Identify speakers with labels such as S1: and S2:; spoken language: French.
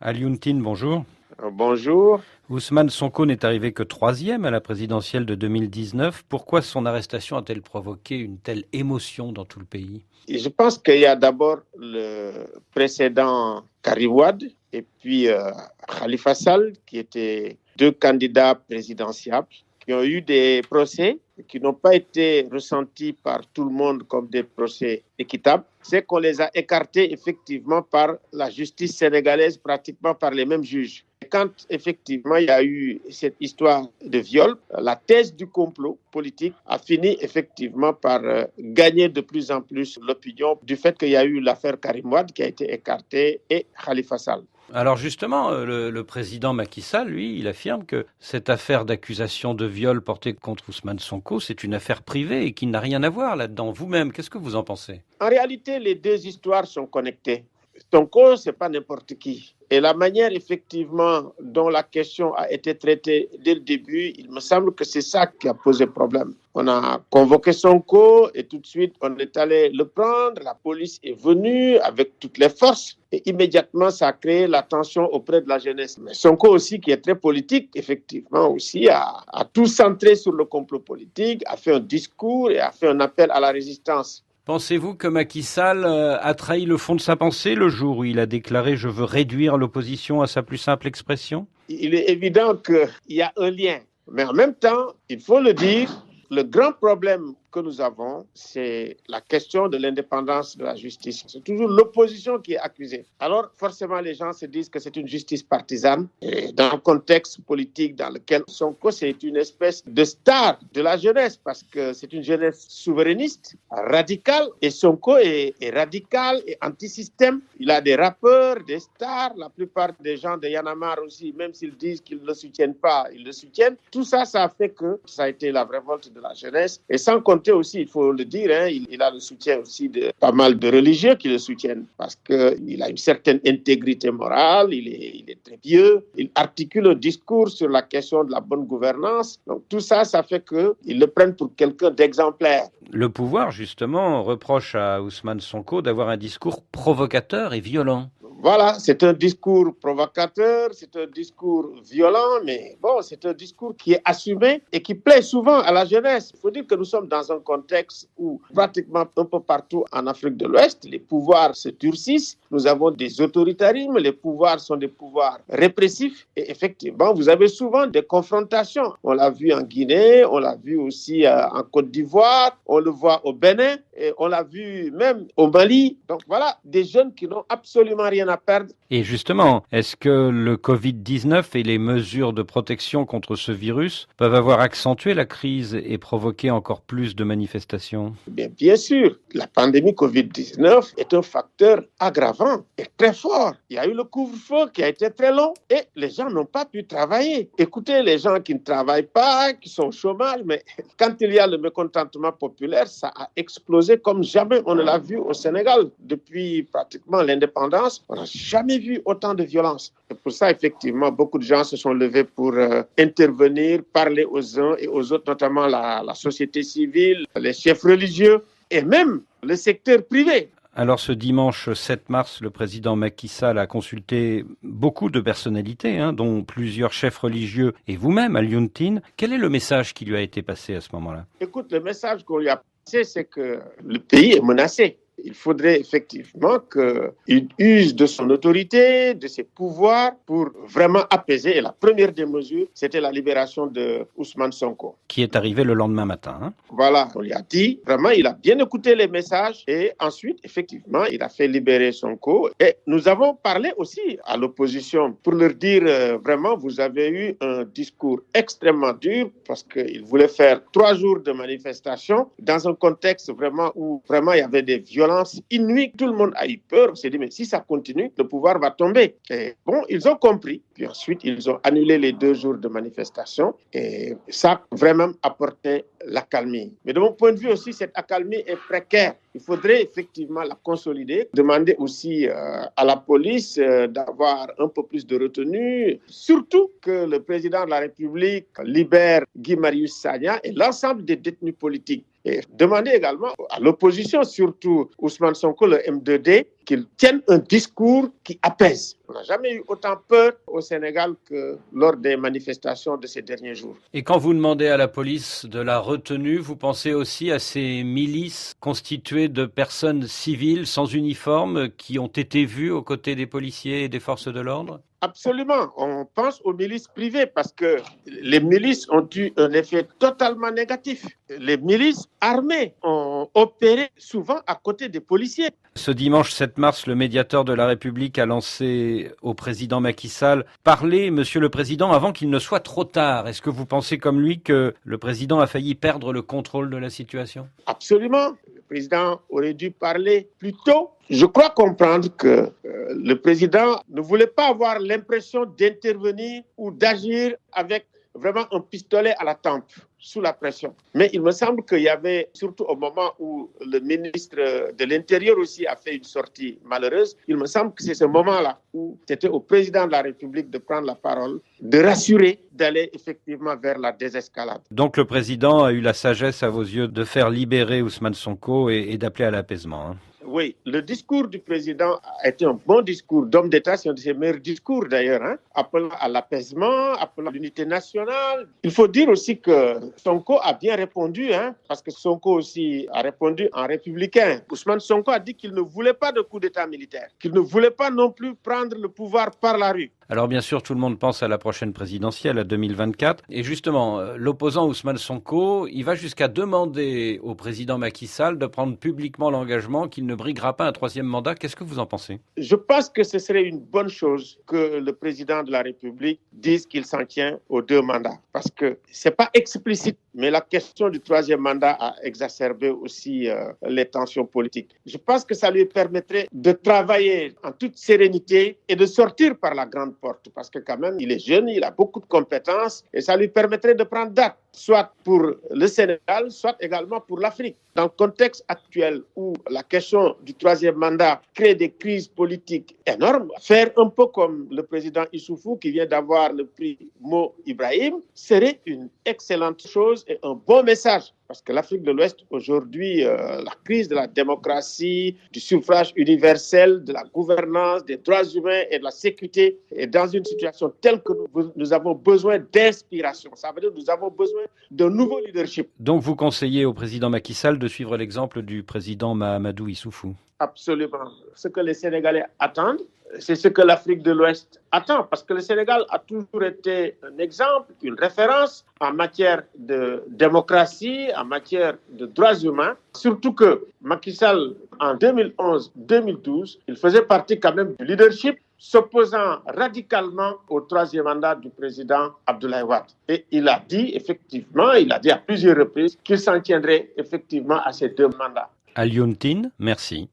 S1: Alioune Tine, bonjour.
S2: Bonjour.
S1: Ousmane Sonko n'est arrivé que troisième à la présidentielle de 2019. Pourquoi son arrestation a-t-elle provoqué une telle émotion dans tout le pays?
S2: Je pense qu'il y a d'abord le précédent Karim Wade et puis Khalifa Sall, qui étaient deux candidats présidentiables, qui ont eu des procès qui n'ont pas été ressentis par tout le monde comme des procès équitables. C'est qu'on les a écartés effectivement par la justice sénégalaise, pratiquement par les mêmes juges. Quand effectivement il y a eu cette histoire de viol, la thèse du complot politique a fini effectivement par gagner de plus en plus l'opinion du fait qu'il y a eu l'affaire Karim Wade qui a été écartée et Khalifa Sall.
S1: Alors justement, le président Macky Sall, lui, il affirme que cette affaire d'accusation de viol portée contre Ousmane Sonko, c'est une affaire privée et qu'il n'a rien à voir là-dedans. Vous-même, qu'est-ce que vous en pensez?
S2: En réalité, les deux histoires sont connectées. Sonko, ce n'est pas n'importe qui. Et la manière, effectivement, dont la question a été traitée dès le début, il me semble que c'est ça qui a posé problème. On a convoqué Sonko et tout de suite, on est allé le prendre. La police est venue avec toutes les forces. Et immédiatement, ça a créé la tension auprès de la jeunesse. Mais Sonko aussi, qui est très politique, effectivement, aussi a tout centré sur le complot politique, a fait un discours et a fait un appel à la résistance.
S1: Pensez-vous que Macky Sall a trahi le fond de sa pensée le jour où il a déclaré « Je veux réduire l'opposition à sa plus simple expression » ?
S2: Il est évident qu'il y a un lien. Mais en même temps, il faut le dire, le grand problème que nous avons, c'est la question de l'indépendance de la justice. C'est toujours l'opposition qui est accusée. Alors, forcément, les gens se disent que c'est une justice partisane. Et dans le contexte politique dans lequel Sonko, c'est une espèce de star de la jeunesse, parce que c'est une jeunesse souverainiste, radicale. Et Sonko est radical et anti-système. Il a des rappeurs, des stars. La plupart des gens de Y'en a marre aussi, même s'ils disent qu'ils ne le soutiennent pas, ils le soutiennent. Tout ça, ça a fait que ça a été la révolte de la jeunesse. Et sans compter aussi, il faut le dire, il a le soutien aussi de pas mal de religieux qui le soutiennent parce qu'il a une certaine intégrité morale, il est très pieux, il articule un discours sur la question de la bonne gouvernance. Donc tout ça, ça fait qu'ils le prennent pour quelqu'un d'exemplaire.
S1: Le pouvoir, justement, reproche à Ousmane Sonko d'avoir un discours provocateur et violent.
S2: Voilà, c'est un discours provocateur, c'est un discours violent, mais bon, c'est un discours qui est assumé et qui plaît souvent à la jeunesse. Il faut dire que nous sommes dans un contexte où pratiquement un peu partout en Afrique de l'Ouest, les pouvoirs se durcissent, nous avons des autoritarismes, les pouvoirs sont des pouvoirs répressifs et effectivement, vous avez souvent des confrontations. On l'a vu en Guinée, on l'a vu aussi en Côte d'Ivoire, on le voit au Bénin et on l'a vu même au Mali. Donc voilà, des jeunes qui n'ont absolument rien à perdre.
S1: Et justement, est-ce que le Covid-19 et les mesures de protection contre ce virus peuvent avoir accentué la crise et provoqué encore plus de manifestations?
S2: Bien sûr, la pandémie Covid-19 est un facteur aggravant et très fort. Il y a eu le couvre-feu qui a été très long et les gens n'ont pas pu travailler. Écoutez, les gens qui ne travaillent pas, qui sont au chômage, mais quand il y a le mécontentement populaire, ça a explosé comme jamais on ne l'a vu au Sénégal. Depuis pratiquement l'indépendance, on n'a jamais vu autant de violence. Et pour ça, effectivement, beaucoup de gens se sont levés pour intervenir, parler aux uns et aux autres, notamment la société civile, les chefs religieux et même le secteur privé.
S1: Alors ce dimanche 7 mars, le président Macky Sall a consulté beaucoup de personnalités, dont plusieurs chefs religieux et vous-même, Alioune Tine. Quel est le message qui lui a été passé à ce moment-là?
S2: Écoute, le message qu'on lui a passé, c'est que le pays est menacé. Il faudrait effectivement qu'il use de son autorité, de ses pouvoirs pour vraiment apaiser. Et la première des mesures, c'était la libération de Ousmane Sonko.
S1: Qui est arrivé le lendemain matin.
S2: Voilà, on lui a dit, vraiment, il a bien écouté les messages et ensuite, effectivement, il a fait libérer Sonko. Et nous avons parlé aussi à l'opposition pour leur dire, vraiment, vous avez eu un discours extrêmement dur parce qu'il voulait faire 3 jours de manifestation dans un contexte vraiment où vraiment il y avait des violences inouïes. Tout le monde a eu peur. On s'est dit, mais si ça continue, le pouvoir va tomber. Et bon, ils ont compris. Puis ensuite, ils ont annulé les 2 jours de manifestation. Et ça a vraiment apporté l'accalmie. Mais de mon point de vue aussi, cette accalmie est précaire. Il faudrait effectivement la consolider, demander aussi à la police d'avoir un peu plus de retenue, surtout que le président de la République libère Guy Marius Sagna et l'ensemble des détenus politiques. Et demander également à l'opposition, surtout Ousmane Sonko, le M2D, qu'il tienne un discours qui apaise. On n'a jamais eu autant peur au Sénégal que lors des manifestations de ces derniers jours.
S1: Et quand vous demandez à la police de la retenue, vous pensez aussi à ces milices constituées de personnes civiles sans uniforme qui ont été vues aux côtés des policiers et des forces de l'ordre ?
S2: Absolument. On pense aux milices privées parce que les milices ont eu un effet totalement négatif. Les milices armées ont opéré souvent à côté des policiers.
S1: Ce dimanche 7 mars, le médiateur de la République a lancé au président Macky Sall « Parlez, monsieur le président, avant qu'il ne soit trop tard ». Est-ce que vous pensez comme lui que le président a failli perdre le contrôle de la situation ?
S2: Absolument. Le président aurait dû parler plus tôt. Je crois comprendre que le président ne voulait pas avoir l'impression d'intervenir ou d'agir avec vraiment un pistolet à la tempe, sous la pression. Mais il me semble qu'il y avait, surtout au moment où le ministre de l'Intérieur aussi a fait une sortie malheureuse, il me semble que c'est ce moment-là où c'était au président de la République de prendre la parole, de rassurer, d'aller effectivement vers la désescalade.
S1: Donc le président a eu la sagesse à vos yeux de faire libérer Ousmane Sonko et d'appeler à l'apaisement.
S2: Oui, le discours du président a été un bon discours d'homme d'État, c'est un de ses meilleurs discours d'ailleurs, appelant à l'apaisement, appelant à l'unité nationale. Il faut dire aussi que Sonko a bien répondu, parce que Sonko aussi a répondu en républicain. Ousmane Sonko a dit qu'il ne voulait pas de coup d'État militaire, qu'il ne voulait pas non plus prendre le pouvoir par la rue.
S1: Alors bien sûr, tout le monde pense à la prochaine présidentielle, à 2024. Et justement, l'opposant Ousmane Sonko, il va jusqu'à demander au président Macky Sall de prendre publiquement l'engagement qu'il ne briguera pas un troisième mandat. Qu'est-ce que vous en pensez ?
S2: Je pense que ce serait une bonne chose que le président de la République dise qu'il s'en tient aux 2 mandats. Parce que c'est pas explicite, mais la question du troisième mandat a exacerbé aussi les tensions politiques. Je pense que ça lui permettrait de travailler en toute sérénité et de sortir par la grande porte, parce que quand même, il est jeune, il a beaucoup de compétences et ça lui permettrait de prendre date, soit pour le Sénégal, soit également pour l'Afrique. Dans le contexte actuel où la question du troisième mandat crée des crises politiques énormes, faire un peu comme le président Issoufou qui vient d'avoir le prix Mo Ibrahim serait une excellente chose et un bon message. Parce que l'Afrique de l'Ouest, aujourd'hui, la crise de la démocratie, du suffrage universel, de la gouvernance, des droits humains et de la sécurité est dans une situation telle que nous avons besoin d'inspiration. Ça veut dire que nous avons besoin de nouveau leadership.
S1: Donc vous conseillez au président Macky Sall de suivre l'exemple du président Mahamadou Issoufou ?
S2: Absolument. Ce que les Sénégalais attendent, c'est ce que l'Afrique de l'Ouest attend, parce que le Sénégal a toujours été un exemple, une référence en matière de démocratie, en matière de droits humains. Surtout que Macky Sall, en 2011-2012, il faisait partie quand même du leadership, s'opposant radicalement au troisième mandat du président Abdoulaye Wade. Et il a dit à plusieurs reprises qu'il s'en tiendrait effectivement à ces 2 mandats.
S1: Alioune Tine, merci.